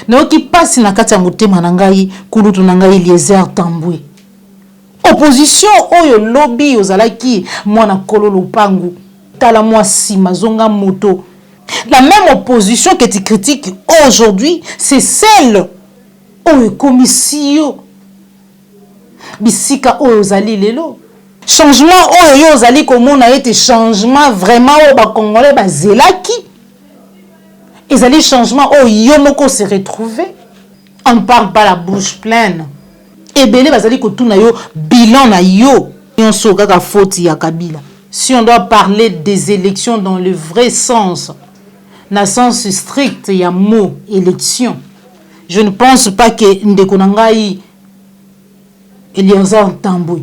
nayoki pasi na kati ya motema na ngai kulutu na ngai Eliezer Tambwe. Opposition oyo lobby ozalaki mwana kolo lopangu tala moi sima zonga moto. La même opposition que tu critiques aujourd'hui, c'est celle oyo komisio bisika oyo ozali lelo. Changement oyo ozali komona ete changement vraiment oyo ba congolais bazelaki. Ezali changement oyo moko se retrouver. On ne parle pas la bouche pleine. Ebele bazali kotuna yo bilan na yo nyonso kaka faute ya Kabila. Si on doit parler des élections dans le vrai sens, na sens strict ya mot élection, je ne pense pas que ndeko na ngai Eliezer Tambwe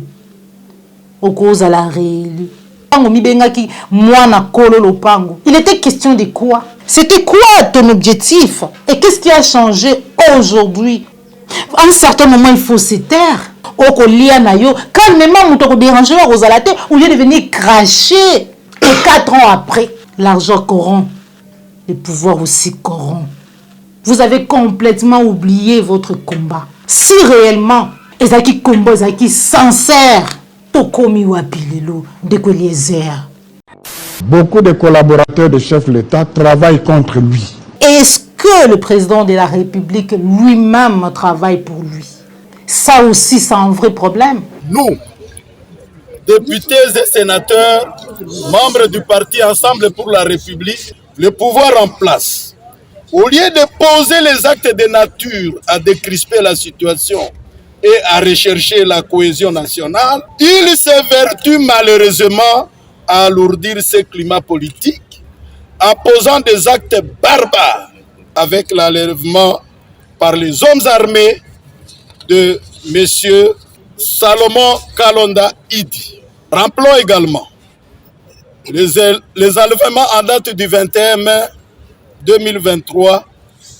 okoza la réélu. Pango mibengaki mwana kolo lopango. Il était question de quoi? C'était quoi ton objectif? Et qu'est-ce qui a changé aujourd'hui? À un certain moment, il faut se taire. Calmement, on déranger au lieu de venir cracher. Et 4 ans après, l'argent corrompt. Le pouvoir aussi corrompt. Vous avez complètement oublié votre combat. Si réellement, Ezaki combat, Ezaki sincère, Tokomi Wapilelo, Ndeko Eliezer. Beaucoup de collaborateurs de chef de l'État travaillent contre lui. Est-ce que le président de la République lui-même travaille pour lui? Ça aussi, c'est un vrai problème. Nous, députés et sénateurs, membres du parti Ensemble pour la République, le pouvoir en place, au lieu de poser les actes de nature à décrisper la situation et à rechercher la cohésion nationale, il s'évertue malheureusement à alourdir ce climat politique en posant des actes barbares avec l'enlèvement par les hommes armés de M. Salomon Kalonda Idi. Rappelons également les enlèvements en date du 21 mai 2023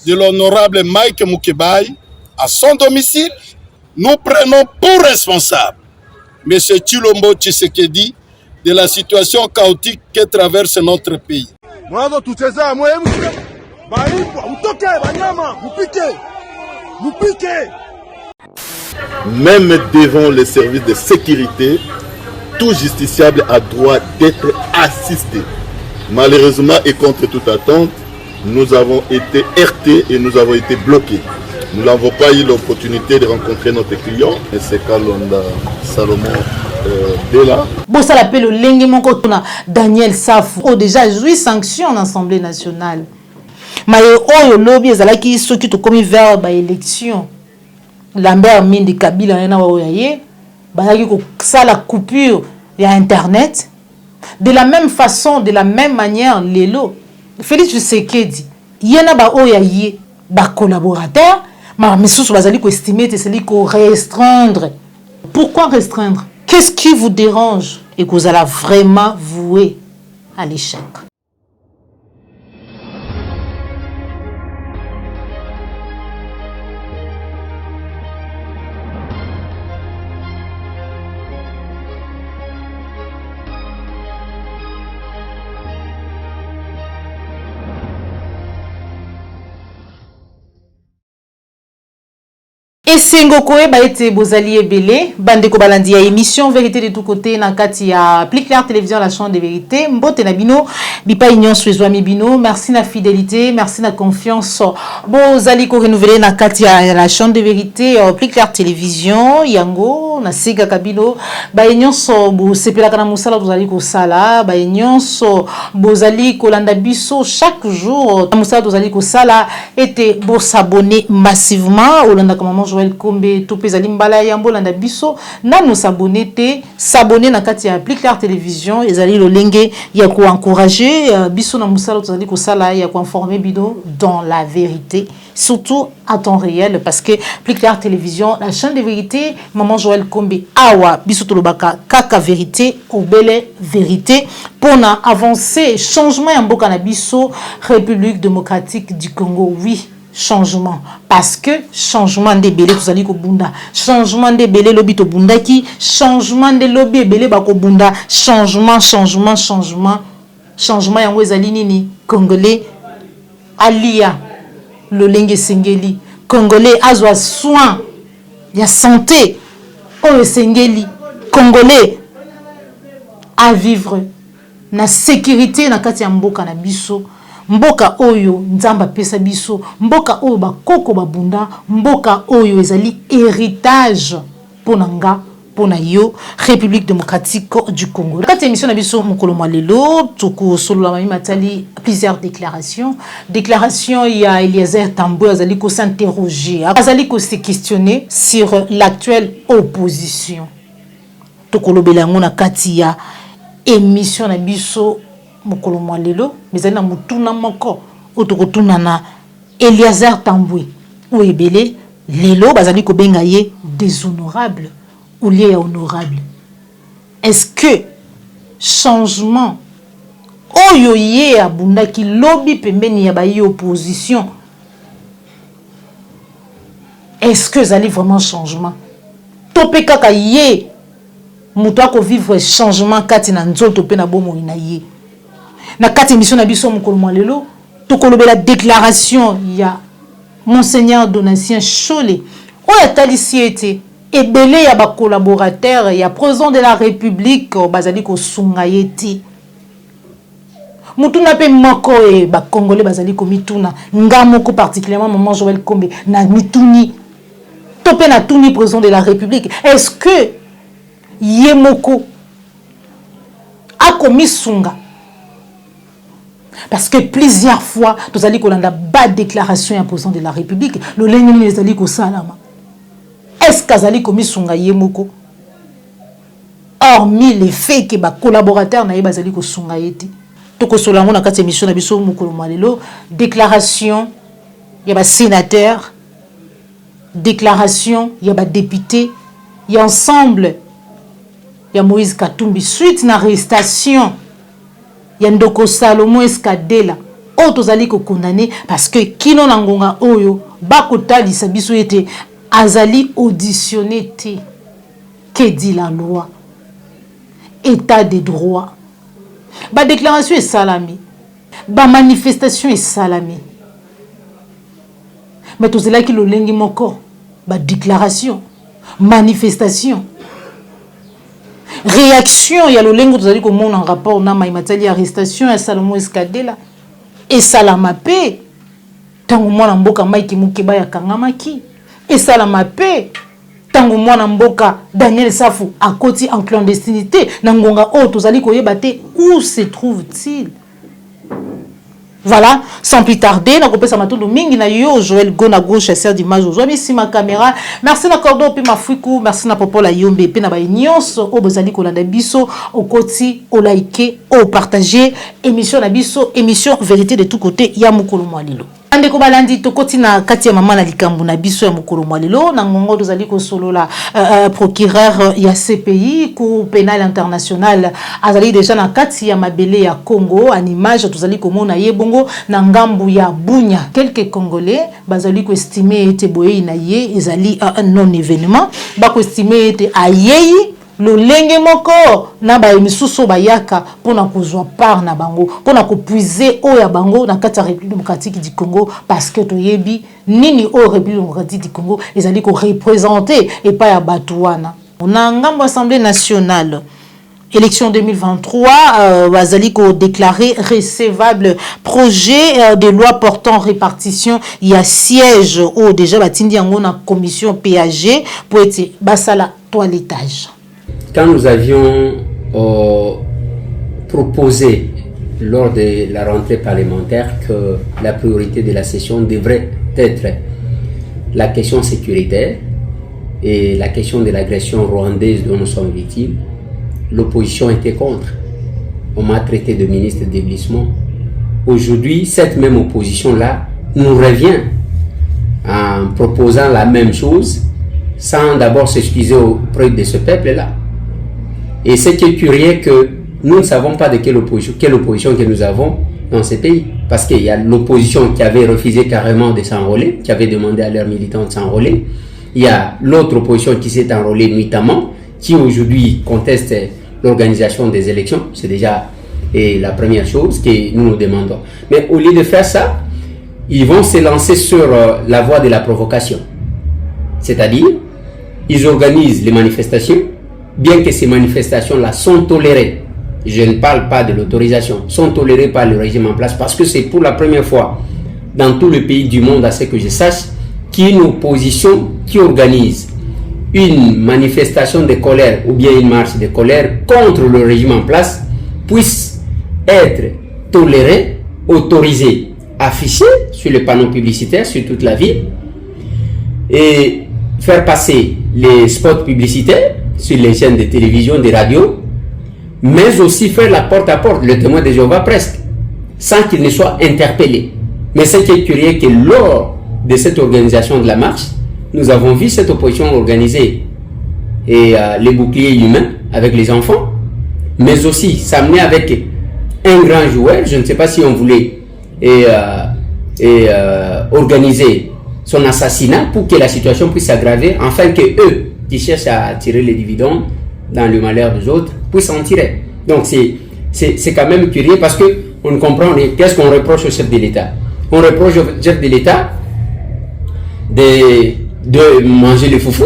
de l'honorable Mike Mukebai à son domicile. Nous prenons pour responsable M. Tshilombo Tshisekedi de la situation chaotique que traverse notre pays. Même devant les services de sécurité, tout justiciable a droit d'être assisté. Malheureusement et contre toute attente, nous avons été heurtés et nous avons été bloqués. Nous n'avons pas eu l'opportunité de rencontrer notre client, M. Kalonda Salomon Dela. Bon, ça l'appelle le Lengemoko Daniel Safou. Oh, déjà, joué sanction en Assemblée nationale. Mais oh, le lobby, c'est là qui s'occupe de commis vers l'élection. Lambert Mindi Kabila, il y a ça la coupure de Internet. De la même façon, de la même manière, Lelo, Félix Tshisekedi, il y en a des collaborateurs, mais sous bazali ko estimer c'est ko restreindre. Pourquoi restreindre? Qu'est-ce qui vous dérange et que vous allez vraiment vouer à l'échec? Et Sengokoe ba ete bozali ebele bandeko balandi ya émission vérité de tout côté na kati ya Plus Clair télévision la chaîne de vérité mbote na bino bipa union swezwami bino merci na fidélité merci na confiance bozali ko renouveler na kati ya la chaîne de vérité Plus Clair télévision yango na siga kabino ba union so bo sepela kana musala bozali ko sala ba union so bozali ko landa biso chaque jour musala bozali ko sala ete bo s'abonner massivement olanda comme maman Kombe to pezali mbala yambo landa biso nanu s'abonner na kati ya Plus Clair télévision ezali lolenge ya ko encourager biso na musala tozali ko sala ya ko informer bido dans la vérité surtout à temps réel parce que Plus Clair télévision la chaîne de vérité maman Joël Kombe awa biso tolobaka kaka vérité ou belle vérité pour na avancer changement ya mboka na biso République démocratique du Congo. Oui, changement parce que changement de belé tout ali ko bunda changement de belé lobi to bundaki changement de lobi belé ba ko bunda changement yango ezali nini congolais alia lolenge sengeli congolais azwa soin ya santé oyo sengeli congolais à vivre na sécurité na kati ya mboka na biso mboka oyo nzamba pesa biso mboka oyo bakoko babunda mboka oyo ezali héritage ponanga pona yo République démocratique du Congo. Kati émission na biso mokolo malelo toko solo la matali plusieurs déclarations ya Eliezer Tambwe azali ko s'interroger azali ko se questionner sur l'actuelle opposition. Toko lobela ngona kati ya émission na biso mokolo malelo mezali na mutuna moko otokotuna na Eliezer Tambwe ou ebele lelo bazali ko benga ye déshonorable ou lié honorable. Est-ce que changement oyo ye abunda ki lobby pembeni ya ba opposition est-ce que zali vraiment changement topé kaka ye muto ko vivre changement kati na nzoto pe na bomo ina ye na kati émission na biso mokolo malelo tokolobela déclaration ya monseigneur Donatien Chole oya talisi ete ebele ya ba collaborateur ya président de la République bazali ko sunga yeti mutuna pe moko e ba congolais bazali ko mituna ngamoko particulièrement maman Joël Kombe na mituni topé na tuni président de la République est-ce que yemoko a commis sunga parce que plusieurs fois nous allons kolanda ba déclaration ya président de la République le lengi les ali ko salama. Est-ce qu'azali komi sunga yemoko hormis les faits que ba collaborateur na bazali ko sunga yeti toko solango na kati émission na biso mokolo malelo déclaration ya ba sénateur déclaration ya ba député ya ensemble ya Moïse Katumbi suite na arrestation ya Ndoko Salomon Eskadela o tozali ko condamner parce que kino na ngonga oyo ba kotalisa biso ete azali auditionné te. Que dit la loi? État de droit. Ba déclaration est salami. Ba manifestation est salami. Mais tout cela qui le lengi moko. Ba déclaration. Manifestation. Réaction. Il y a le lengi tout cela comme en rapport na maimatali arrestation à Salomon Eskadela. Et salamapé. Tango mwana mboka maiki mukeba ya kangamaki. Et ça la mappé tango mwana mboka Daniel Safou a koti en clandestinité nangonga o tozali koyebate où se trouve-t-il? Voilà, sans plus tarder, na kopesa matondo mingi na yo Joël Gona gauche chasseur d'image aujourd'hui ici ma caméra. Merci na cordo pe mafuku, merci na popo la yombe pe na ba nyonso o bozali kolanda biso au koti o liker, o partager émission na biso, émission vérité de tout côté ya mokolo mwalilo. Ande ko balandi to koti na kati ya mama na likambu na biso ya mokolo mwalelo na ngongo tozali ko solola procureur ya CPI Cour pénale internationale azali déjà na kati ya mabele ya Congo en image tozali komona ye bongo na ngambu ya Bunya quelques congolais bazali ko estimer ete boye na ye ezali non événement ba ko estimer ete ayeyi lo lenge moko na ba misuso bayaka pona kozwa part na bango pona ko puiser o ya bango na kati ya République démocratique du Congo parce que toyebi nini o République démocratique du Congo ezali ko représenter et pas ya batouana on a ngambo Assemblée nationale élection 2023 bazali ko déclarer recevable projet de loi portant répartition il y a siège au déjà batindi yango na commission PAG pour être basala toilettage. Quand nous avions proposé lors de la rentrée parlementaire que la priorité de la session devrait être la question sécuritaire et la question de l'agression rwandaise dont nous sommes victimes, l'opposition était contre. On m'a traité de ministre de glissement. Aujourd'hui, cette même opposition-là nous revient en proposant la même chose sans d'abord s'excuser auprès de ce peuple-là. Et ce qui est curieux que nous ne savons pas de quelle opposition que nous avons dans ces pays. Parce qu'il y a l'opposition qui avait refusé carrément de s'enrôler, qui avait demandé à leurs militants de s'enrôler. Il y a l'autre opposition qui s'est enrôlée nuitamment, qui aujourd'hui conteste l'organisation des élections. C'est déjà la première chose que nous nous demandons. Mais au lieu de faire ça, ils vont se lancer sur la voie de la provocation. C'est-à-dire, ils organisent les manifestations, bien que ces manifestations-là sont tolérées. Je ne parle pas de l'autorisation, sont tolérées par le régime en place, parce que c'est pour la première fois dans tout le pays du monde, à ce que je sache, qu'il y a une opposition qui organise une manifestation de colère ou bien une marche de colère contre le régime en place puisse être tolérée, autorisée, affichée sur les panneaux publicitaires sur toute la ville et faire passer les spots publicitaires sur les chaînes de télévision, des radios, mais aussi faire la porte à porte, le témoin de Jéhovah presque, sans qu'il ne soit interpellé. Mais ce qui est curieux, que lors de cette organisation de la marche, nous avons vu cette opposition organisée et les boucliers humains avec les enfants, mais aussi s'amener avec un grand joueur. Je ne sais pas si on voulait organiser son assassinat pour que la situation puisse s'aggraver, afin que eux qui cherchent à tirer les dividendes dans le malheur des autres puissent en tirer. Donc c'est quand même curieux, parce que on comprend qu'est-ce qu'on reproche au chef de l'État. On reproche au chef de l'État de manger le foufou.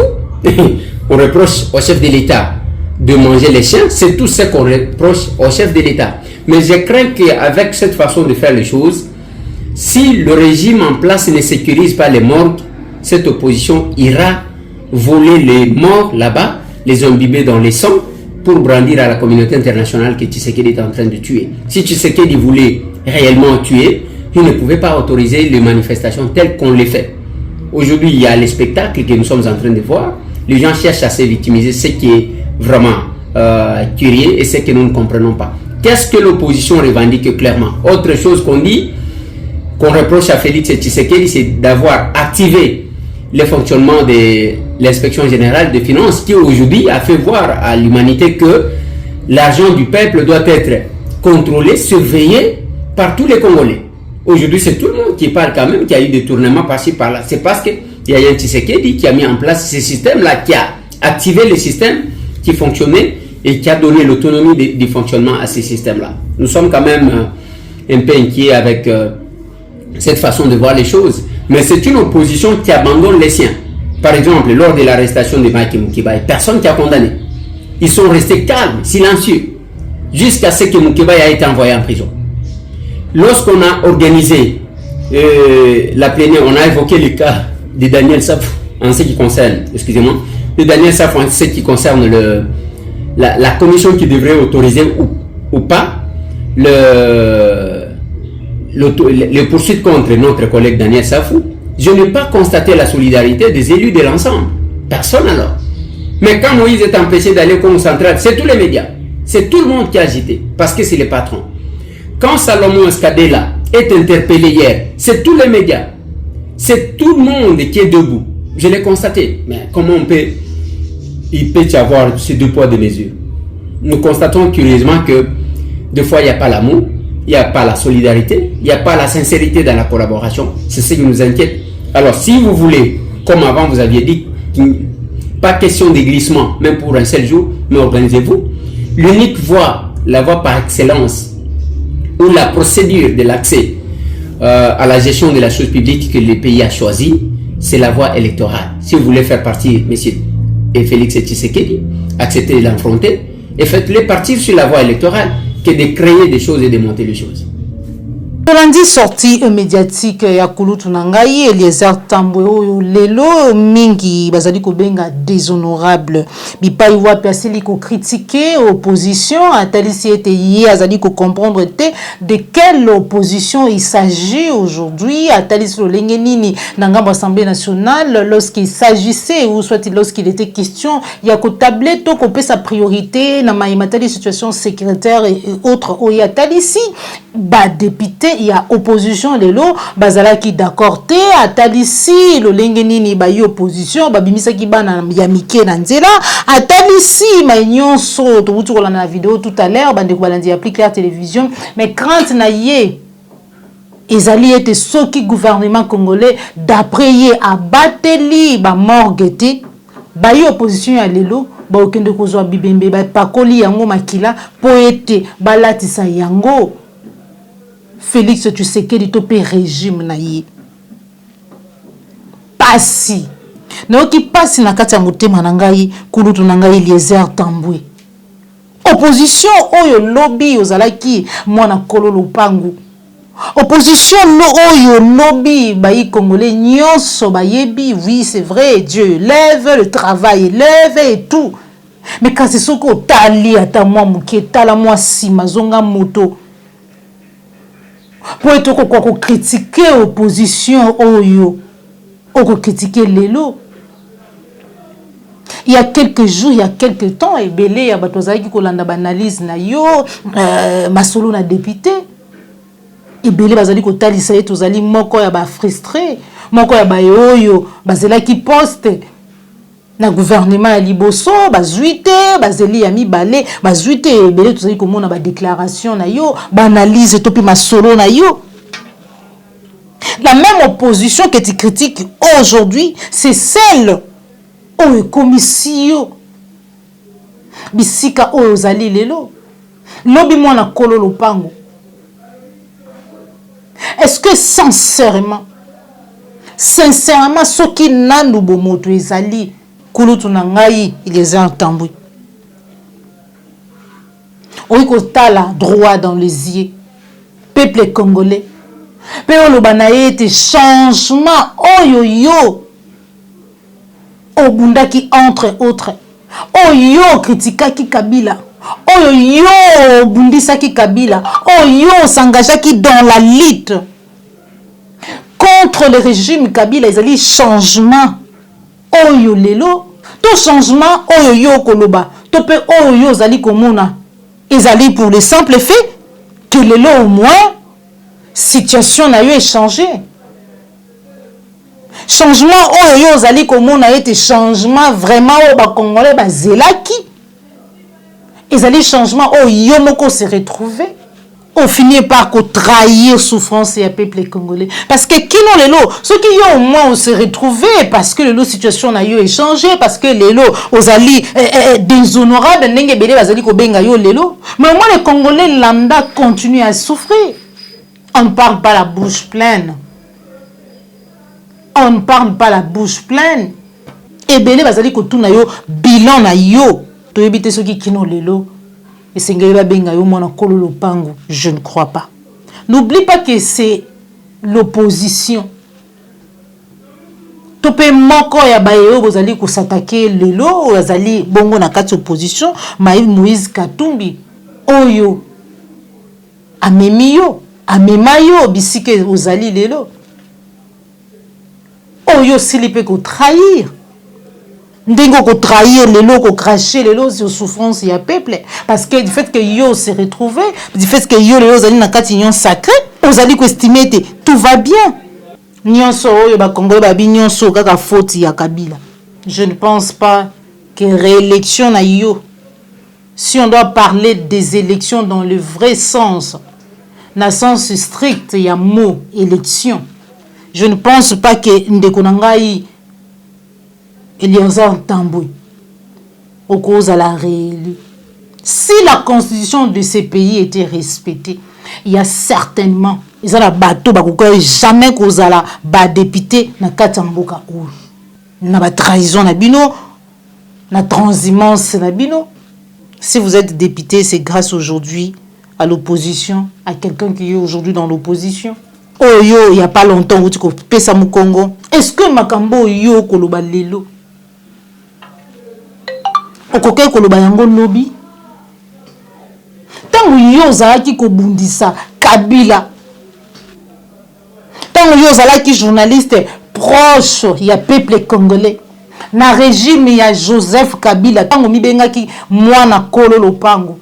On reproche au chef de l'État de manger les chiens. C'est tout ce qu'on reproche au chef de l'État. Mais je crains qu'avec cette façon de faire les choses, si le régime en place ne sécurise pas les morgues, cette opposition ira voler les morts là-bas, les imbiber dans les sangs, pour brandir à la communauté internationale que Tshisekedi est en train de tuer. Si Tshisekedi voulait réellement tuer, il ne pouvait pas autoriser les manifestations telles qu'on les fait. Aujourd'hui, il y a les spectacles que nous sommes en train de voir. Les gens cherchent à se victimiser, ce qui est vraiment curieux et ce que nous ne comprenons pas. Qu'est-ce que l'opposition revendique clairement? Autre chose qu'on dit, qu'on reproche à Félix Tshisekedi, c'est d'avoir activé le fonctionnement de l'inspection générale des finances, qui aujourd'hui a fait voir à l'humanité que l'argent du peuple doit être contrôlé, surveillé par tous les Congolais. Aujourd'hui, c'est tout le monde qui parle quand même qu'il y a eu des tournements par-ci par-là. C'est parce qu'il y a un Tshisekedi qui a mis en place ce système-là, qui a activé le système qui fonctionnait et qui a donné l'autonomie du fonctionnement à ces systèmes-là. Nous sommes quand même un peu inquiets avec cette façon de voir les choses. Mais c'est une opposition qui abandonne les siens. Par exemple, lors de l'arrestation de Mike Mukiba, personne qui a condamné. Ils sont restés calmes, silencieux, jusqu'à ce que Mukiba ait été envoyé en prison. Lorsqu'on a organisé la plénière, on a évoqué le cas de Daniel Safou en ce qui concerne, excusez-moi, de Daniel Safou en ce qui concerne la commission qui devrait autoriser ou pas les poursuites contre notre collègue Daniel Safou. Je n'ai pas constaté la solidarité des élus de l'ensemble. Personne alors. Mais quand Moïse est empêché d'aller au Congo central, c'est tous les médias. C'est tout le monde qui a agité, parce que c'est les patrons. Quand Salomon Escadela est interpellé hier, c'est tous les médias. C'est tout le monde qui est debout. Je l'ai constaté. Mais comment il peut y avoir ces deux poids, deux mesures? Nous constatons curieusement que des fois, il n'y a pas l'amour, il n'y a pas la solidarité, il n'y a pas la sincérité dans la collaboration. C'est ce qui nous inquiète. Alors, si vous voulez, comme avant vous aviez dit, pas question de glissement, même pour un seul jour, mais organisez-vous. L'unique voie, la voie par excellence, ou la procédure de l'accès à la gestion de la chose publique que le pays a choisi, c'est la voie électorale. Si vous voulez faire partie, messieurs, et Félix Tshisekedi, acceptez de l'affronter et faites-le partir sur la voie électorale que de créer des choses et de monter les choses. Lundi sortie médiatique ya kulutu nangai Eliezer Tambwe oyo lelo mingi bazali ko benga déshonorable bipai wapi asili ko critiquer opposition atalisi ete ye azali ko comprendre de quelle opposition il s'agit aujourd'hui atalisi lo lenge nini na ngambo Assemblée nationale lorsqu'il s'agissait ou soit lorsqu'il était question ya ko tabler to ko pesa priorité na maimatali situation sécuritaire et autres oyo atalisi ba député il y a opposition lelo bazala ki d'accord te atalisi lo lenge nini ba opposition babimisa ki bana ya mike na nzela atalisi ma nyonso to butu kola na vidéo tout à l'heure bande ko balandi ya Clair télévision mais crainte na ye ezali ete soki gouvernement congolais d'après ye abateli ba morgete ba opposition ya lelo ba okende kozwa bibembe ba pakoli yango makila po ete balatisa yango Félix Tshisekedi topé régime na ye. pasi. Nayoki pasi na kati ya motema na ngai kulutu na ngai Eliezer Tambwe. Opposition oyo lobby ozalaki mwana kolo lopangu. Opposition oyo lobby bayi congolais nyonso bayebi, oui c'est vrai, Dieu lève le travail, lève et tout. Mais quand c'est ce que tali ata moi muke tala moi sima zonga moto. Pour être ko critiquer opposition oyo, ko critiquer lelo. Il y a quelques jours, il y a quelques temps, et belé ya batozaki ki kolanda banalise na yo, masolo na député. Et belé bazali ko talisa ye tozali moko ya ba frustré, moko ya ba yoyo, bazela ki poste na gouvernement ya liboso, bazuite, bazeli ya mibale, bazuite et belé tozali ko mona ba déclaration na yo, ba analyse topi masolo na yo. La même opposition que tu critiques aujourd'hui, c'est celle oyo komisio bisika oyo ozali lelo lobi mwana kolo lopango. Est-ce que sincèrement soki nanu bomoto ezali kulutu na ngai Eliezer Tambwe oyo kotala droit dans les yeux peuple congolais pe oloba na ete changement oyo yo obundaki entre autres oyo kritikaki Kabila oyo bundisaki Kabila oyo s'engageaki dans la lutte contre le régime Kabila. Ezali changement oyo lelo to changement oyo koloba to pe oyo zali komona ezali pour le simple fait que lelo au moins situation na yo est changé. Changement oyo zali komona ete changement vraiment o ba congolais ba zelaki. Ezali changement oyo moko se retrouver. On finit par trahir souffrance et peuple congolais. Parce que qui non lelo, ceux qui ont au moins on se retrouver parce que le situation na yo est changé, parce que lelo ozali déshonorable ndenge belé bazali ko benga yo lelo. Mais au moins les Congolais lambda continuent à souffrir. On ne parle pas la bouche pleine. On ne parle pas la bouche pleine. Et belé bazali ko tuna yo bilan na yo. To ebite ceux qui kino lelo. Et c'est nga benga yo mona kolo lopangu. Je ne crois pas. N'oublie pas que c'est l'opposition. Topé moko ya bayo bozali ko s'attaquer lelo bazali bongo na kati opposition Maïve Moïse Katumbi oyo amemiyo amemayo bisike ozali lelo oyo silipe ko trahir ndingo ko trahir lelo ko cracher lelo sur souffrance ya peuple parce que du fait que yo se retrouvé du fait que yo lelo zali na kati union sacrée ozali ko estimer tout va bien nyonso oyo ba Congolais ba bi nyonso kaka faute ya Kabila. Je ne pense pas que réélection na yo, si on doit parler des élections dans le vrai sens, na sens strict ya mot élection, je ne pense pas que ndeko nangai Eliezer Tambwe au cause à la réélu. Si la constitution de ces pays était respectée, il y a certainement ils ont la bateau jamais kozala ba député na katamboka ou na ba trahison na bino na transhumance na bino. Si vous êtes député, c'est grâce aujourd'hui à l'opposition, à quelqu'un qui est aujourd'hui dans l'opposition. Oh yo, il y a pas longtemps où tu pesa mu Congo. Est-ce que makambo yo koloba lelo okoke koloba yango lobby tango yo zalaki ko bundisa Kabila tango yo zalaki journaliste proche ya peuple congolais na régime ya Joseph Kabila tango mibengaki mwana kolo lopango.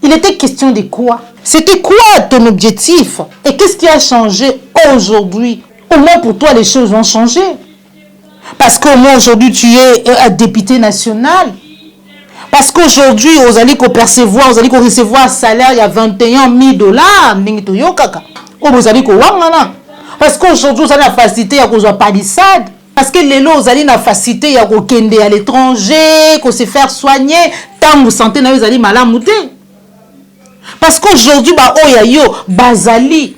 Il était question de quoi? C'était quoi ton objectif? Et qu'est-ce qui a changé aujourd'hui? Au moins pour toi les choses ont changé. Parce qu'au moins aujourd'hui tu es un député national. Parce qu'aujourd'hui vous allez percevoir, vous allez recevoir un salaire il y a $21,000. Vous allez parce qu'aujourd'hui vous avez la facilité à cause de palissade. Parce que les lots, vous avez la facilité à aller à l'étranger, à se faire soigner, tant vous sentez que vous allez mal. Parce qu'aujourd'hui, bazali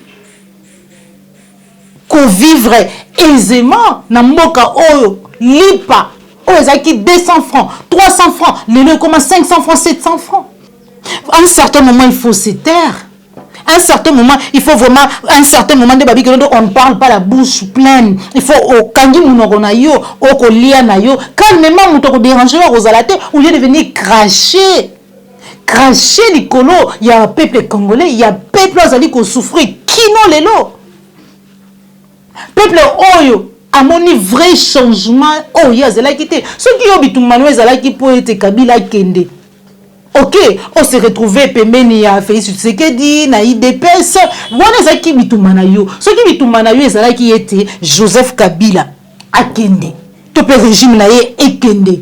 vivre aisément na mboka oyo lipa oyo ezaki 200 francs 300 francs lelo comme 500 francs 700 francs. À un certain moment il faut se taire. À un certain moment il faut vraiment un certain moment de babi on ne parle pas la bouche pleine. Il faut au kangi munoko na yo au kolia na yo calmement muto ko déranger aux alaté au lieu de venir cracher likolo. Il y a un peuple congolais, il y a un peuple azali ko souffrir kino lelo. Peuple oyo amoni vrai changement oyo azalaki te. Ceux qui ont bitumano ezalaki po ete Kabila kende. Ok, on s'est retrouvé pembeni ya Félix Tshisekedi na IDPS. Wana ezalaki bitumana yo. Ceux qui bitumana yo ezalaki ete Joseph Kabila akende. To pe régime na ye ekende.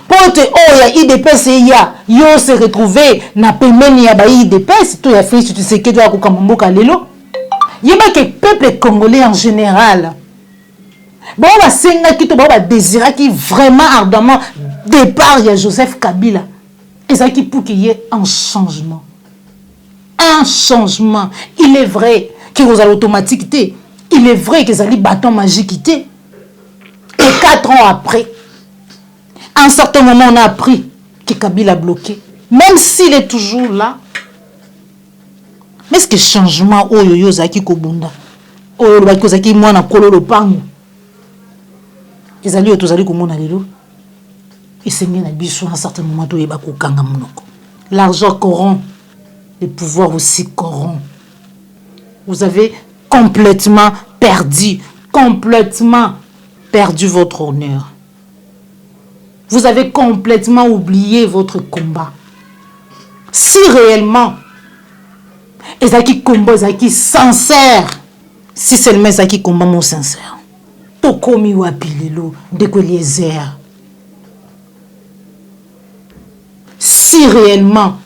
Pour te ya IDPS ya yo se retrouvé na pembeni ya ba IDPS to ya Félix Tshisekedi wa kokamboka lelo. Yeba que peuple congolais en général bon va senga ki to ba désira qui vraiment ardemment départ ya Joseph Kabila et ça qui pour qu'il y ait un changement. Il est vrai que vous avez automatique, il est vrai que ça li bâton magique et 4 ans après à un certain moment on a appris que Kabila a bloqué même s'il est toujours là. Mais est-ce que changement oyo yo zaki kobunda oyo ba kozaki mwana kololo pango ezali otozali komona lelo esengé na biso à un certain moment to yeba kokanga monoko. L'argent corrompt, le pouvoir aussi corrompt. Vous avez complètement perdu votre honneur. Vous avez complètement oublié votre combat. Si réellement ezaki combat ezaki sincère, si seulement ezaki combat mon sincère, tokomi wapi lelo ndeko Eliezer. Si réellement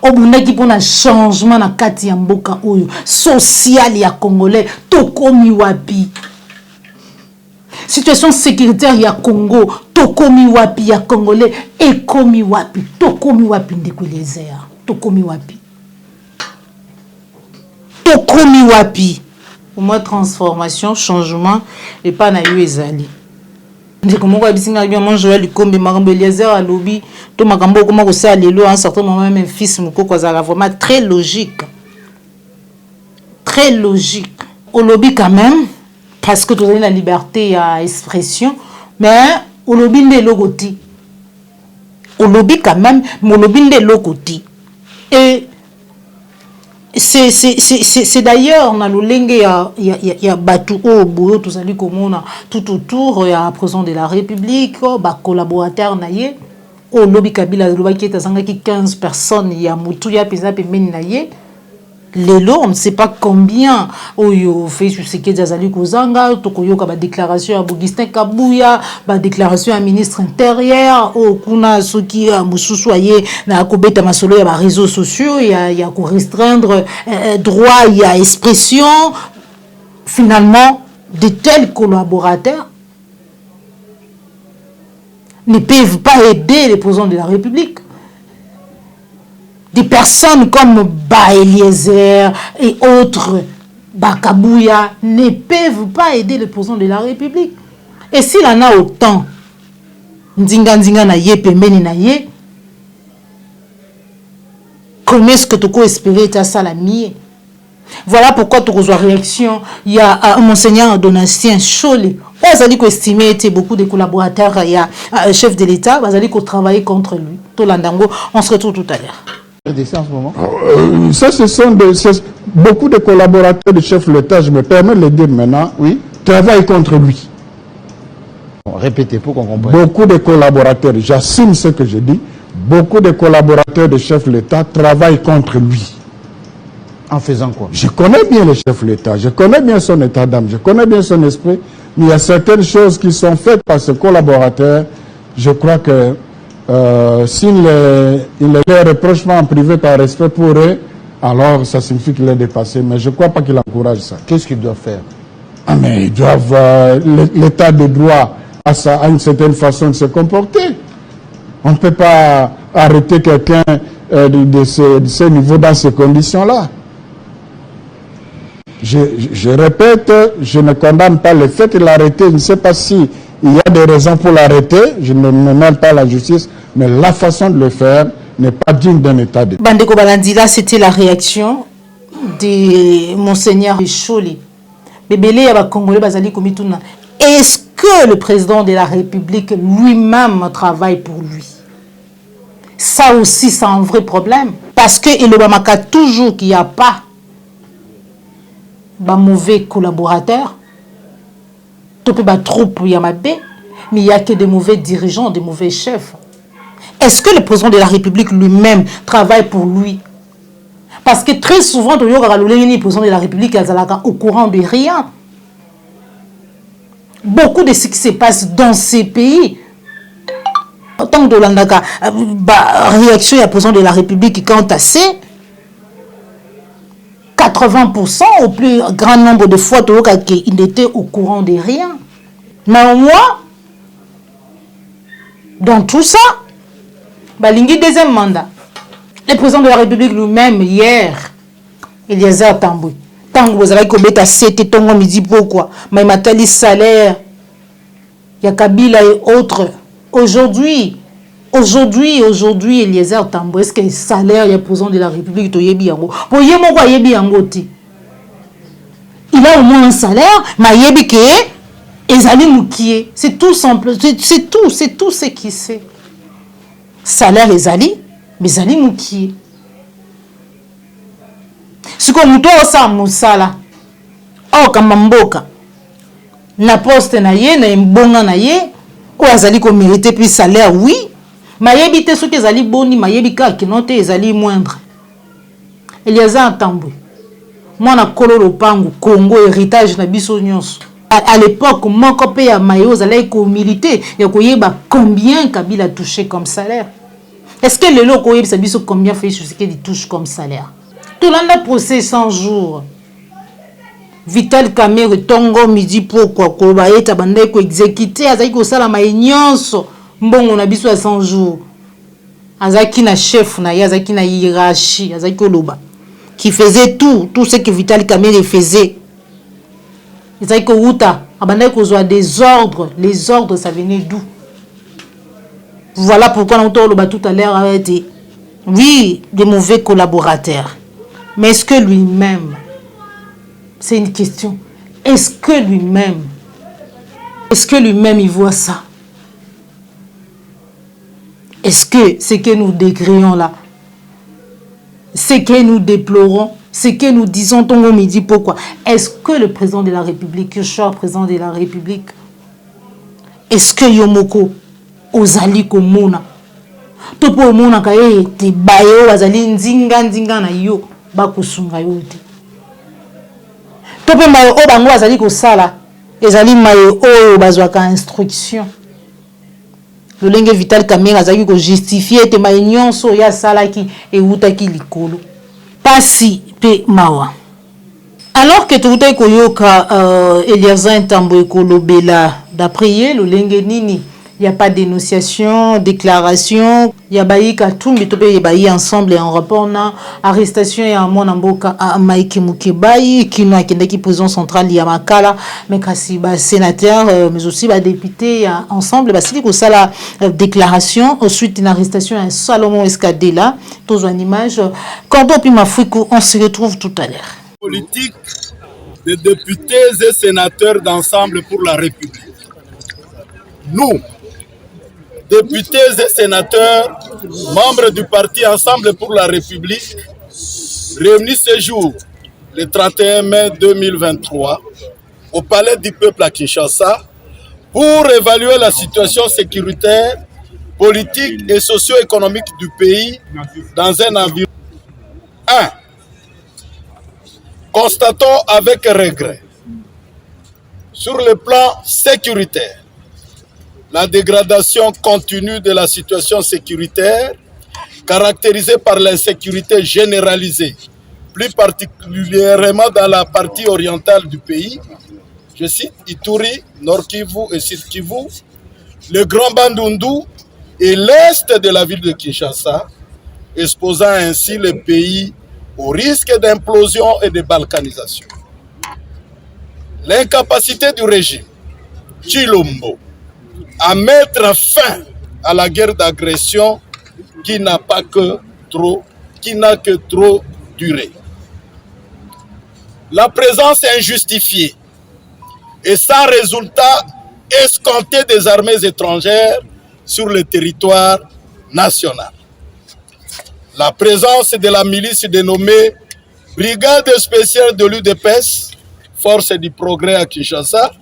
obunaki pona changement na kati ya mboka oyo social ya congolais tokomi wapi. Situation sécuritaire ya Congo tokomi wapi ya congolais ekomi wapi. Tokomi wapi ndeko Eliezer. Tokomi wapi. Au moins transformation, changement et pas na yo ezali. Ndeko moko abisinga bien mon Joël Likombe makambo Eliezer a lobby to makambo comment ko sa lelo un certain moment même fils moko azala vraiment très logique. Au lobby quand même parce que tu as la liberté à expression mais au lobby de logoti. Au lobby quand même mon lobby de logoti. Et c'est d'ailleurs on a le lenge ya batu o boyo tout ça komona tout autour ya président de la République ba collaborateur na ye o lobby Kabila lobaki etazanga ki 15 personnes ya mutu ya peza pembeni na ye lelo on ne sait pas combien oyo fait sur ce que azali kozanga tokoyoka ba déclaration ya Augustin Kabuya ba déclaration ya ministre intérieur o kuna soki mususu aye na kobeta masolo ya ba réseaux sociaux ya ko restreindre droit ya expression. Finalement de tels collaborateurs ne peuvent pas aider les présidents de la République. Des personnes comme Eliezer et autres, Kabouya, ne peuvent pas aider le président de la République. Et s'il en a autant, Ndinga na ye, pembeni na ye, comment est-ce que tu peux espérer ta salamie? Voilà pourquoi tu reçois réaction. Il y a Monseigneur Donatien Cholé. Vous allez estimer beaucoup de collaborateurs, il y a chef de l'État, vous allez travailler contre lui. Tolandango, on se retrouve tout à l'heure. En ce moment. Ça, ce sont beaucoup de collaborateurs du chef de l'État, je me permets de le dire maintenant, oui, travaillent contre lui. Répétez pour qu'on comprenne. Beaucoup de collaborateurs, j'assume ce que je dis, beaucoup de collaborateurs du chef de l'État travaillent contre lui. En faisant quoi? Je connais bien le chef de l'État, je connais bien son état d'âme, je connais bien son esprit, mais il y a certaines choses qui sont faites par ce collaborateur. Je crois que s'il les reproche pas en privé par respect pour eux, alors ça signifie qu'il est dépassé. Mais je ne crois pas qu'il encourage ça. Qu'est-ce qu'ils doivent faire? Ah, mais ils doivent... L'état de droit a une certaine façon de se comporter. On ne peut pas arrêter quelqu'un de ce niveau dans ces conditions-là. Je répète, je ne condamne pas le fait de l'arrêter. Je ne sais pas si il y a des raisons pour l'arrêter. Je ne me mêle pas à la justice, mais la façon de le faire n'est pas digne d'un état de... Bandeko Balandila, c'était la réaction de Monseigneur Choli. Bébélé ya ba Congolais bazali komituna. Est-ce que le président de la République lui-même travaille pour lui? Ça aussi, c'est un vrai problème. Parce que il obamaka toujours qu'il n'y a pas de mauvais collaborateurs. Tout peut être trop pour Yamabé, mais il n'y a que des mauvais dirigeants, des mauvais chefs. Est-ce que le président de la République lui-même travaille pour lui? Parce que très souvent, le président de la République est au courant de rien. Beaucoup de ce qui se passe dans ces pays, tant que l'Andaka, réaction du président de la République quand assez, 80% au plus grand nombre de fois, il n'était au courant de rien. Mais moi, dans tout ça, Balingi deuxième mandat. Le président de la République lui-même, hier, Eliezer Tambwe, tant que vous avez commis à 7 tongs midi pourquoi, mais matali salaire, il y a Kabila et autres. Aujourd'hui, Eliezer Tambwe, est-ce que le salaire, il y a le président de la République, il a au moins un salaire, mais il y a c'est tout simple, c'est tout ce qui c'est. Salaire ezali, mais ezali mukie. Si comme muto osa musala, o kama mboka, na poste na ye, na mbonga na ye, o azali ko mériter plus salaire, oui, mais yebi te soki ezali boni, mais yebi ka kinote ezali moindre. Eliezer Tambwe, mwana kololo pangu, Congo, héritage na biso nyonso. À l'époque, mon copé à Mayo, allait militer, il y a combien Kabila a touché comme salaire? Est-ce que le lot combien fait ce qu'il touche comme salaire? Tout le monde a procès 100 jours. Vital Kamerhe Tongo midi pourquoi Kobaeta bandai ko exécuter azaki ko sala maïnyonso mbongo na biso à 100 jours. Azaki na chef na yazaki na hiérarchie, azaki ko loba qui faisait tout ce que Vital Kamerhe faisait. Azaki ko uta abandai ko zoa des ordres, les ordres ça venait d'où? Voilà pourquoi on a tout à l'heure a dit oui, des mauvais collaborateurs. Mais est-ce que lui-même, c'est une question, est-ce que lui-même il voit ça? Est-ce que ce que nous décrions là, ce que nous déplorons, ce que nous disons Tongo midi pourquoi, est-ce que le président de la République, le cher président de la République, est-ce que Yomoko ozali komona to po mona ka ye te bayo azali nzinga na yo bakusunga yo te to pe mayo o bango azali kosala ezali mayo o bazwaka instruction lolenge Vital Kamerhe azali ko justifier te mayo nyonso ya salaki eutaki likolo pasi pe mawa. Alors que tout est koyoka Eliezer Tambwe kolobela d'après lolenge nini. Il n'y a pas d'énonciation, déclaration. Il y a baï katumbi tope y baï ensemble et en rapport na arrestation et en monamboka à Maïki Mukebaï qui n'a qui prison centrale y a Makala mais kasi ba sénateur mais aussi ba député ensemble ba sili ko sala déclaration ensuite une arrestation à Salomon Escadela tous en image quand on Mafrico on se retrouve tout à l'heure. Politique des députés et sénateurs d'ensemble pour la République. Nous, députés et sénateurs, membres du parti Ensemble pour la République, réunis ce jour, le 31 mai 2023, au Palais du Peuple à Kinshasa, pour évaluer la situation sécuritaire, politique et socio-économique du pays dans un environnement. 1. Constatons avec regret, sur le plan sécuritaire, la dégradation continue de la situation sécuritaire, caractérisée par l'insécurité généralisée, plus particulièrement dans la partie orientale du pays, je cite Ituri, Nord Kivu et Sud Kivu, le Grand Bandundu et l'est de la ville de Kinshasa, exposant ainsi le pays au risque d'implosion et de balkanisation. L'incapacité du régime Tshilombo à mettre fin à la guerre d'agression qui n'a que trop duré. La présence injustifiée et sans résultat escompté des armées étrangères sur le territoire national. La présence de la milice dénommée Brigade spéciale de l'UDPS, Force du progrès à Kinshasa,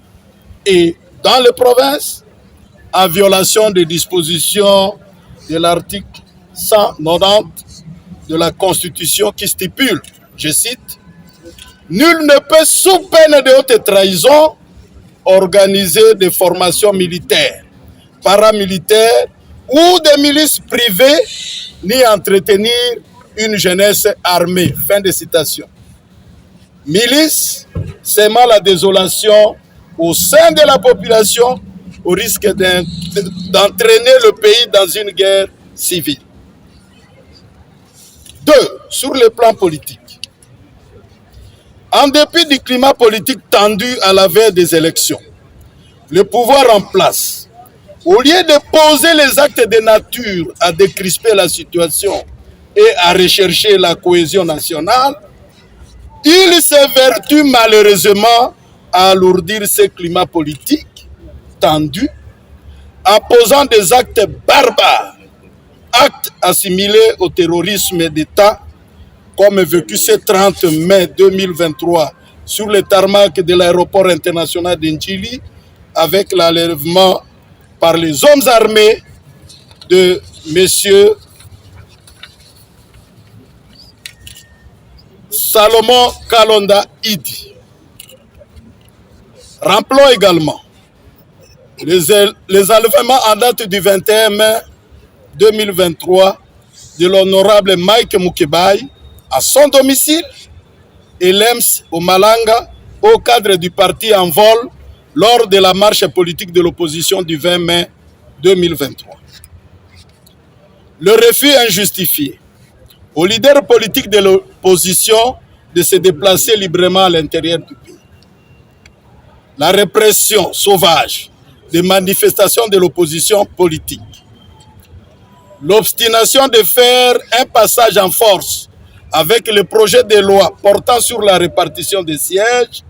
et dans les provinces, en violation des dispositions de l'article 190 de la Constitution qui stipule, je cite, « Nul ne peut, sous peine de haute trahison, organiser des formations militaires, paramilitaires ou des milices privées, ni entretenir une jeunesse armée. » Fin de citation. Milice, sèmant la désolation au sein de la population au risque d'entraîner le pays dans une guerre civile. 2. Sur le plan politique. En dépit du climat politique tendu à la veille des élections, le pouvoir en place, au lieu de poser les actes de nature à décrisper la situation et à rechercher la cohésion nationale, il s'évertue malheureusement à alourdir ce climat politique tendu en posant des actes barbares, actes assimilés au terrorisme d'État, comme vécu ce 30 mai 2023 sur le tarmac de l'aéroport international d'Ndjili, avec l'enlèvement par les hommes armés de M. Salomon Kalonda Idi. Rappelons également les enlèvements en date du 21 mai 2023 de l'honorable Mike Mukebai à son domicile et l'EMS au Malanga au cadre du parti en vol lors de la marche politique de l'opposition du 20 mai 2023. Le refus injustifié aux leaders politiques de l'opposition de se déplacer librement à l'intérieur du pays. La répression sauvage des manifestations de l'opposition politique. L'obstination de faire un passage en force avec le projet de loi portant sur la répartition des sièges,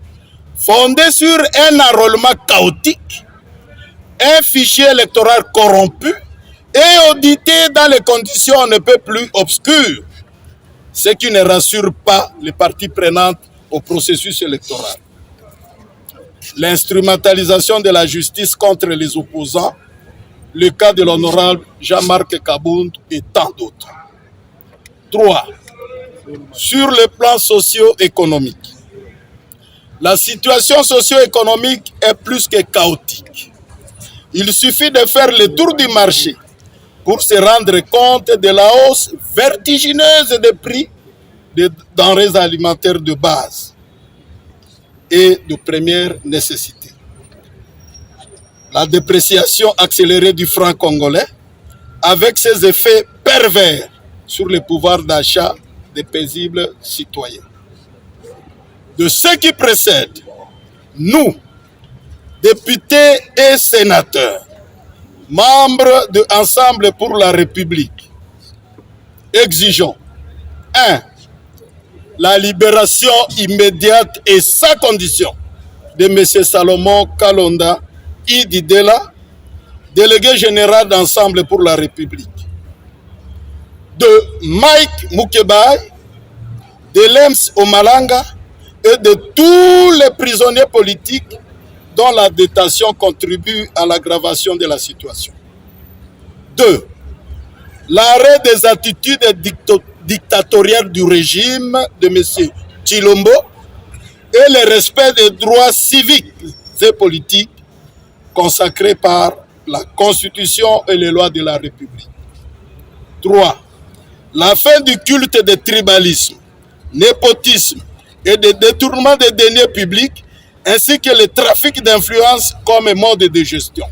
fondé sur un enrôlement chaotique, un fichier électoral corrompu et audité dans les conditions un peu plus obscures, ce qui ne rassure pas les parties prenantes au processus électoral. L'instrumentalisation de la justice contre les opposants, le cas de l'honorable Jean-Marc Kabound et tant d'autres. 3. Sur le plan socio-économique. La situation socio-économique est plus que chaotique. Il suffit de faire le tour du marché pour se rendre compte de la hausse vertigineuse des prix des denrées alimentaires de base et de première nécessité. La dépréciation accélérée du franc congolais avec ses effets pervers sur le pouvoir d'achat des paisibles citoyens. De ce qui précède, nous, députés et sénateurs, membres de Ensemble pour la République, exigeons 1. La libération immédiate et sans condition de M. Salomon Kalonda Idi Dela, délégué général d'Ensemble pour la République. 2. Mike Mukebai, de l'EMS au Malanga et de tous les prisonniers politiques dont la détention contribue à l'aggravation de la situation. 2. L'arrêt des attitudes dictatoriales du régime de M. Tshilombo et le respect des droits civiques et politiques consacrés par la Constitution et les lois de la République. 3. La fin du culte de tribalisme, népotisme et de détournement des deniers publics, ainsi que le trafic d'influence comme mode de gestion.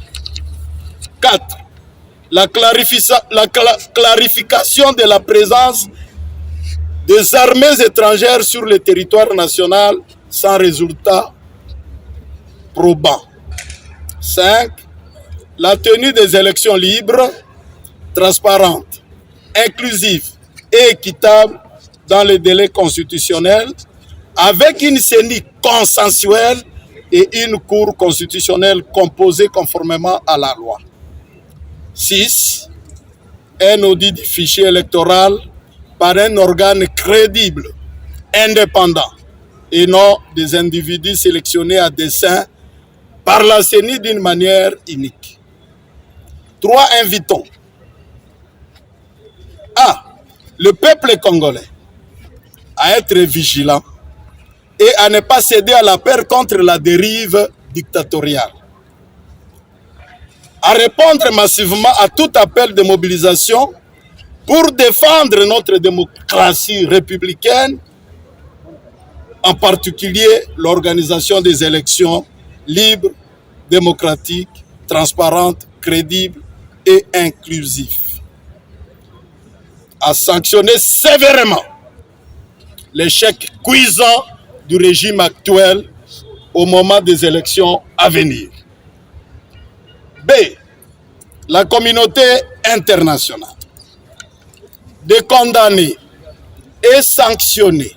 4. La clarification de la présence des armées étrangères sur le territoire national sans résultat probants. 5. La tenue des élections libres, transparentes, inclusives et équitables dans les délais constitutionnels, avec une CENI consensuelle et une cour constitutionnelle composée conformément à la loi. 6. Un audit du fichier électoral par un organe crédible, indépendant, et non des individus sélectionnés à dessein par la CENI d'une manière unique. 3. Invitons le peuple congolais à être vigilant et à ne pas céder à la peur contre la dérive dictatoriale, à répondre massivement à tout appel de mobilisation pour défendre notre démocratie républicaine, en particulier l'organisation des élections libres, démocratiques, transparentes, crédibles et inclusives. À sanctionner sévèrement l'échec cuisant du régime actuel au moment des élections à venir. B. La communauté internationale de condamner et sanctionner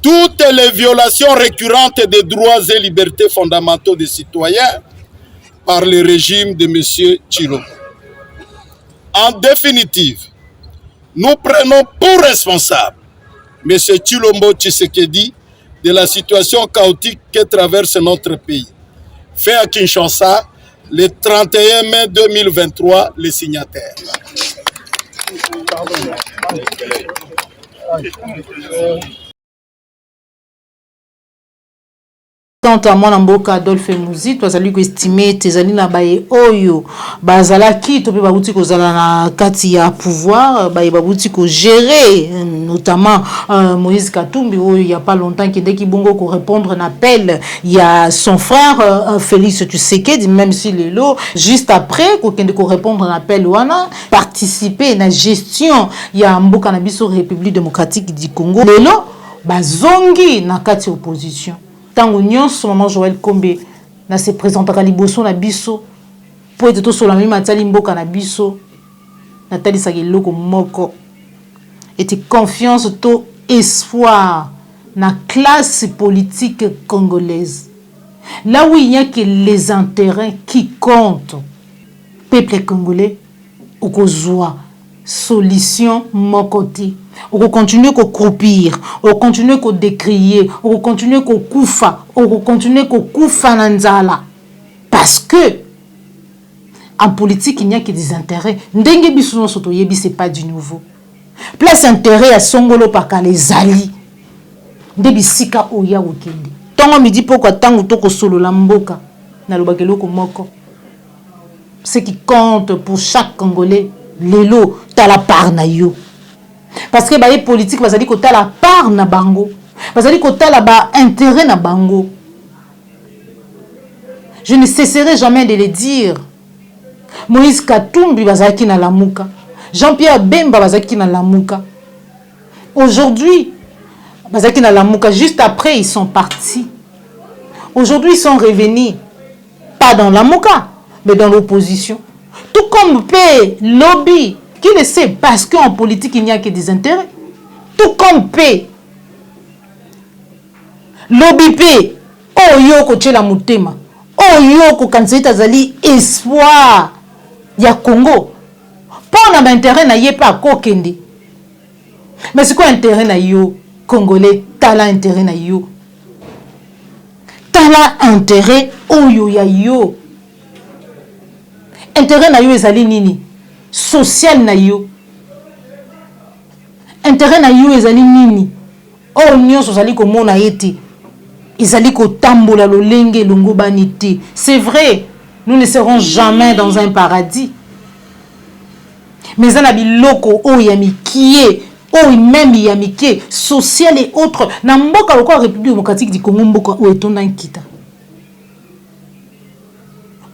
toutes les violations récurrentes des droits et libertés fondamentaux des citoyens par le régime de M. Tshilombo. En définitive, nous prenons pour responsable M. Tshilombo Tshisekedi de la situation chaotique que traverse notre pays. Fait à Kinshasa, le 31 mai 2023, les signataires. Quant à moi, Mboka Adolphe Muzi, tu as salué estimé tes amis na baye oyo bazalaki to pe babuti ko zala na kati ya pouvoir baye babuti ko gérer notamment Moïse Katumbi oyo il y a pas longtemps qui dès qu'il bongo ko répondre un appel il y a son frère Félix Tshisekedi même si lelo juste après ko kende ko répondre un appel wana participer na gestion il y a Mboka na biso République démocratique du Congo lelo bazongi na kati opposition. Tango nyonso maman Joël Kombe na se présentera liboso na biso po ete to sola mi matali mboka na biso na tali sa keloko moko ete confiance to espoir na classe politique congolaise là où il n'y a que les intérêts qui comptent peuple congolais ou kozwa solution mokoti. On continue à croupir, on continue à décrier, on continue à koufa, on continue à koufa nanzala. Parce que en politique, il n'y a que des intérêts. Ndenge bisuno soto yebi c'est pas du nouveau. Place intérêt à songolo paka les ali. Ndebi sika oya wikende. Tongo midi pourquoi tango toko solo la mboka na lobakeloko moko. Ce qui compte pour chaque Congolais, lelo ta la part na yo. Parce que les politiques, ils ont la part na bango. Ils ont la intérêt na bango. Je ne cesserai jamais de le dire. Moïse Katumbi bazaki na lamuka. Jean-Pierre Bemba bazaki na lamuka. Aujourd'hui, bazaki na lamuka. Juste après, ils sont partis. Aujourd'hui, ils sont revenus. Pas dans lamuka, mais dans l'opposition. Tout comme P, lobby. Qui le sait? Parce qu'en politique, il n'y a que des intérêts. Tout comme P. Lobby P. Oh yoko tchela mutema. Oh yoko kanseta zali espoir. Ya Congo. Pour na intérêt na yepa kokende. Mais c'est quoi intérêt na yo? Congolais, tala intérêt na yo. Tala intérêt oyo ya yo. Intérêt na yo ezali nini? Social na yo. Intérêt na yo ezali nini? Oh nyonso zali komona ete. Ezali kotambola lolenge longo banité. C'est vrai, nous ne serons jamais dans un paradis. Mais ça na biloko o yamikie, o même yamikie, social et autres. Na mboka lokwa République démocratique du Congo mboka o etonda nkita.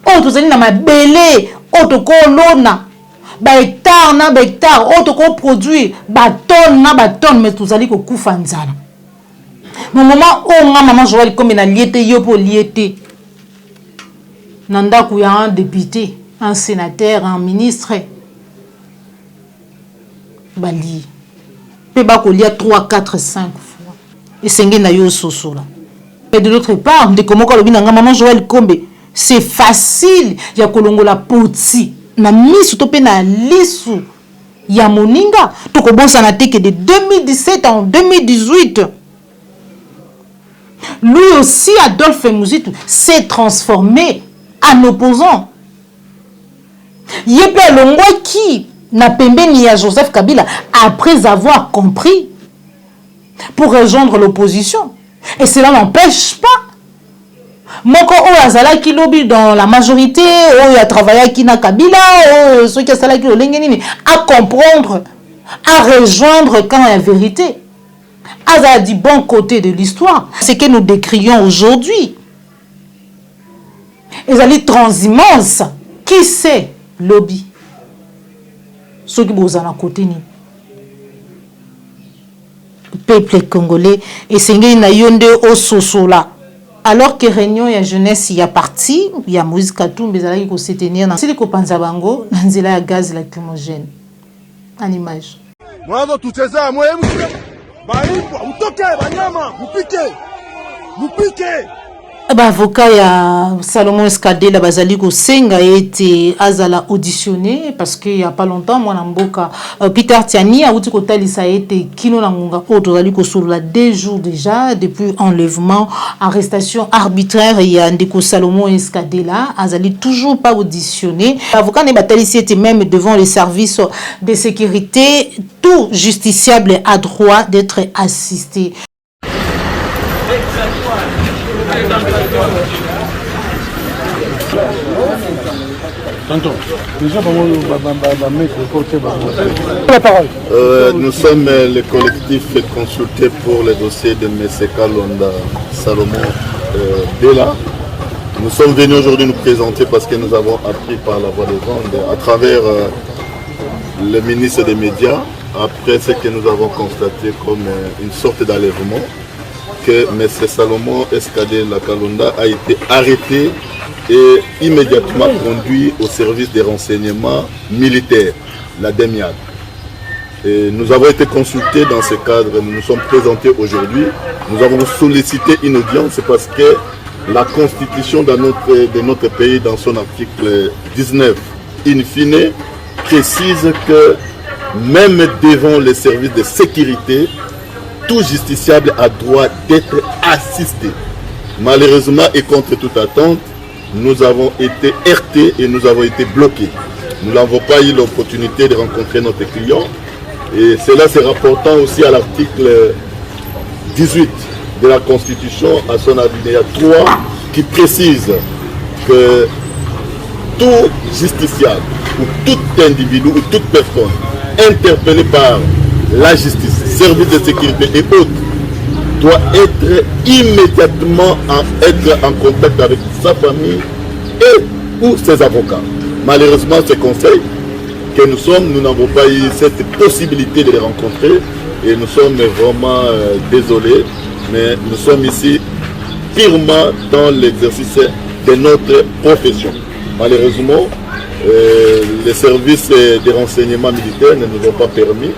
O tozali na mabele, o tokolona. Ba hectare na ba hectare auto ko produire ba tonne mais tout allez ko kufa nzala. Mon moment on a maman Joël comme na liete yo po liete nanda ku ya un député, un sénateur, un ministre bali pe ba ko lia 3 4 5 fois et sengé na yo soso là. Et de l'autre part, de comment kalobi na maman Joël Kombe, c'est facile ya kolongola poti na misu to pe na lisu ya moninga to ko bonsa na teke de 2017 en 2018. Lui aussi, Adolphe Mouzitou, s'est transformé en opposant. Yépe Longwa qui n'a pembeni à Joseph Kabila après avoir compris pour rejoindre l'opposition. Et cela n'empêche pas. Moko o azala ki lobby dans la majorité, o a travaillé qui na Kabila, ceux qui a salaki au Lengenini, à comprendre, à rejoindre quand il y a vérité. Aza du bon côté de l'histoire, ce que nous décrions aujourd'hui. Et ça dit transhumance. Qui c'est lobby? Ceux qui sont à côté ni peuple congolais et c'est na yonde au soso là. Alors que réunion ya jeunesse y a parti, il y a Moïse Katumbi ezalaki ko se tenir na sili ko panza bango na nzela ya gaz lacrymogène. En image. Mwanzo tucheza mwemu. Baipwa mtoke banyama mupike. Avocat ya Salomon Escadela bazali ko senga été azala auditionné parce qu'il y a pas longtemps moi na mboka Peter Tiani a uti ko talisa été kino na ngunga ko tozali ko sur la 2 jours déjà depuis enlèvement, arrestation arbitraire ya ndeko Salomon Escadela azali toujours pas auditionné. L'avocat ne batalisi était même devant les services de sécurité, tout justiciable a droit d'être assisté. Nous sommes les collectifs consultés pour le dossier de M. Kalonda Salomon Dela. Nous sommes venus aujourd'hui nous présenter parce que nous avons appris par la voie des ondes à travers le ministre des Médias, après ce que nous avons constaté comme une sorte d'enlèvement, que M. Salomon Escadela Kalonda a été arrêté et immédiatement conduit au service des renseignements militaires, la DEMIAD. Et nous avons été consultés dans ce cadre, nous nous sommes présentés aujourd'hui. Nous avons sollicité une audience parce que la constitution de notre pays, dans son article 19, in fine, précise que même devant les services de sécurité, tout justiciable a droit d'être assisté. Malheureusement et contre toute attente, nous avons été heurtés et nous avons été bloqués. Nous n'avons pas eu l'opportunité de rencontrer notre client. Et cela se rapportant aussi à l'article 18 de la Constitution, à son alinéa 3, qui précise que tout justiciable ou tout individu ou toute personne interpellée par la justice, service de sécurité et autres, doit être immédiatement en contact avec sa famille et ou ses avocats. Malheureusement, ce conseil que nous n'avons pas eu cette possibilité de les rencontrer et nous sommes vraiment désolés, mais nous sommes ici purement dans l'exercice de notre profession. Malheureusement, les services de renseignement militaire ne nous ont pas permis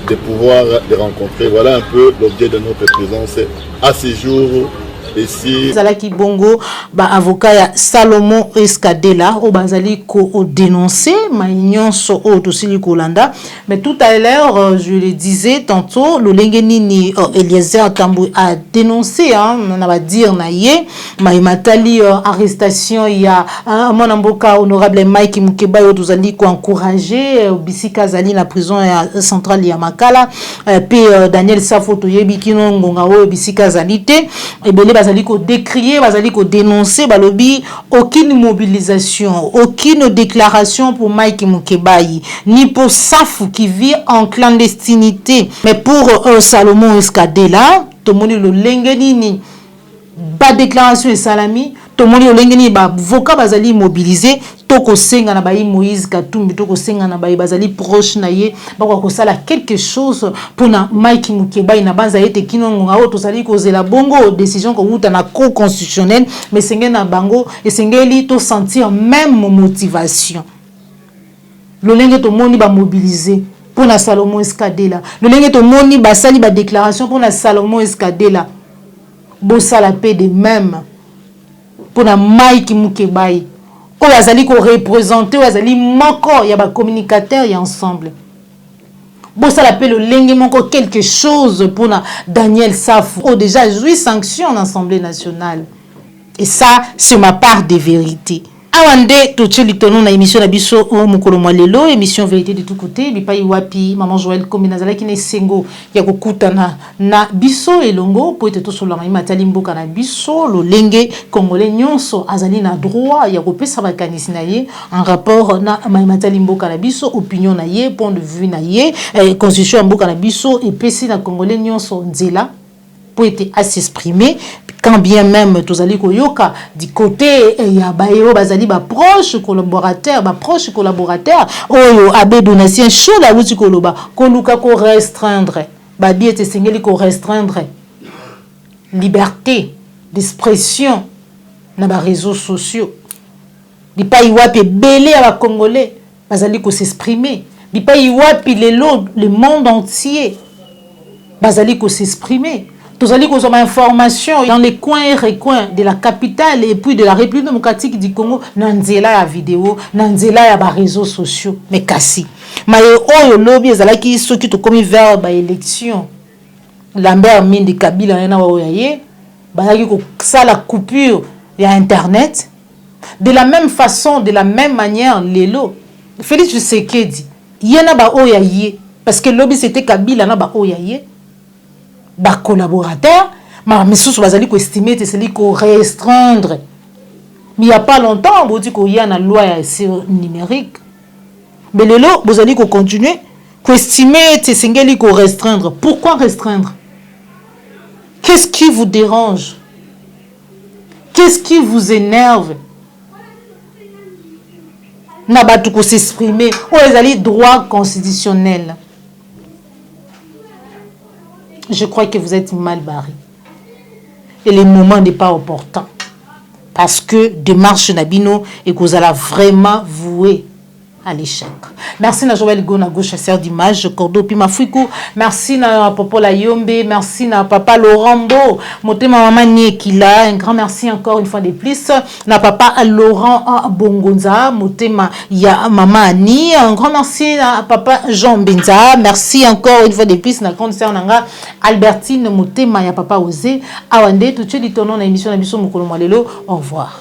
de pouvoir les rencontrer. Voilà un peu l'objet de notre présence à ce jour ici. Zalaki Bongo, avocat ya Salomon Escadela, au bazali ko dénoncé, maïnyonso au tosili kolanda. Mais tout à l'heure, je le disais tantôt, le Lengenini Eliezer Tambou a dénoncé, on va dire naïe, maïmatali arrestation, il y a mon amboka honorable Mike Mukeba yo tozali ko encourager bisika zali la prison centrale ya Makala, puis Daniel Safoto yebi kino ngonga o bisika zalité et belé bazali ko décrier, bazali ko dénoncer balobi aucune mobilisation, aucune déclaration pour Mike Mukebayi, ni pour Safou qui vit en clandestinité, mais pour Salomon Escadela, tout le monde le lengenini, bas déclaration et salami, to moni olengeni ba voka bazali mobiliser toko senga na bayi Moïse Katumbi toko senga na bayi bazali proche na ye bako ko sala quelque chose pour na Mike Mukeba ina banza yete kinongo ngao to sali ko zela bongo décision ko uta na cour constitutionnelle mais senge na bango et sengeli to sentir même motivation lolenge to moni ba mobiliser pour na Salomon Escadela lolenge to moni ba sali ba déclaration pour na Salomon Escadela bossa la paix de même pour na Mike Mukeba oyo azali ko représenter oyo azali moko ya ba communicateur ya ensemble bosala pe lolenge moko quelque chose pour na Daniel Safou oh déjà joui sanction en Assemblée nationale et ça c'est ma part de vérité. Awande tocheli tono na émission na biso o mukolo mwalelo émission vérité de tout côté bipai wapi maman Joël Kombi nazala kine sengo ya kokutana na biso elongo po ete to solo ma matali mboka na biso lolenge congolais nyonso azali na droit ya kopesa bakanisi na ye en rapport na matali mboka na biso opinion na ye point de vue na ye constitution mboka na biso et pesi na congolais nyonso nzela pour être à s'exprimer quand bien même tozali koyoka du côté ya bayo bazali ba proche collaborateur oyo abe donatien chaud la wuti koloba koluka ko restreindre ba biete sengeli ko restreindre liberté d'expression na ba réseaux sociaux bipai wapi belé à ba congolais bazali ko s'exprimer bipai wapi le monde entier bazali ko s'exprimer. Tous allez qu'on a information dans les coins et recoins de la capitale et puis de la République démocratique du Congo. Nanzela ya vidéo, nanzela ya ba réseaux sociaux. Mais kasi. Mais oh lobby ezalaki soki to komi vers ba élection. Lambert Mindi Kabila na wa yaye, bazaki ko sala coupure ya internet. De la même façon, de la même manière, lelo Félix Tshisekedi, yena ba o yaye parce que lobby c'était Kabila na ba o yaye. Ba collaborateur mais sous bazali ko estimer te celi ko restreindre mais il y a pas longtemps on dit qu'il y a une loi numérique mais lelo bazali ko continuer ko estimer te sengeli ko restreindre. Pourquoi restreindre? Qu'est-ce qui vous dérange? Qu'est-ce qui vous énerve? Na batu ko s'exprimer ou ezali droit constitutionnel. Je crois que vous êtes mal barré. Et le moment n'est pas opportun. Parce que démarche Nabino et que vous allez vraiment vouer à l'échec. Merci na Joël Go na gauche chasseur d'image Cordo Pima Fuiku. Merci na Papa La Yombe. Merci na Papa Laurent Motema Maman Niekila. Un grand merci encore une fois de plus. Na Papa Laurent Bongonza. Motema Ya Maman Annie. Un grand merci na Papa Jean Benza. Merci encore une fois de plus na grande sœur Nanga Albertine Motema Ya Papa Osé. Awande tout de suite tournons na émission na biso mukolo mwalelo. Au revoir.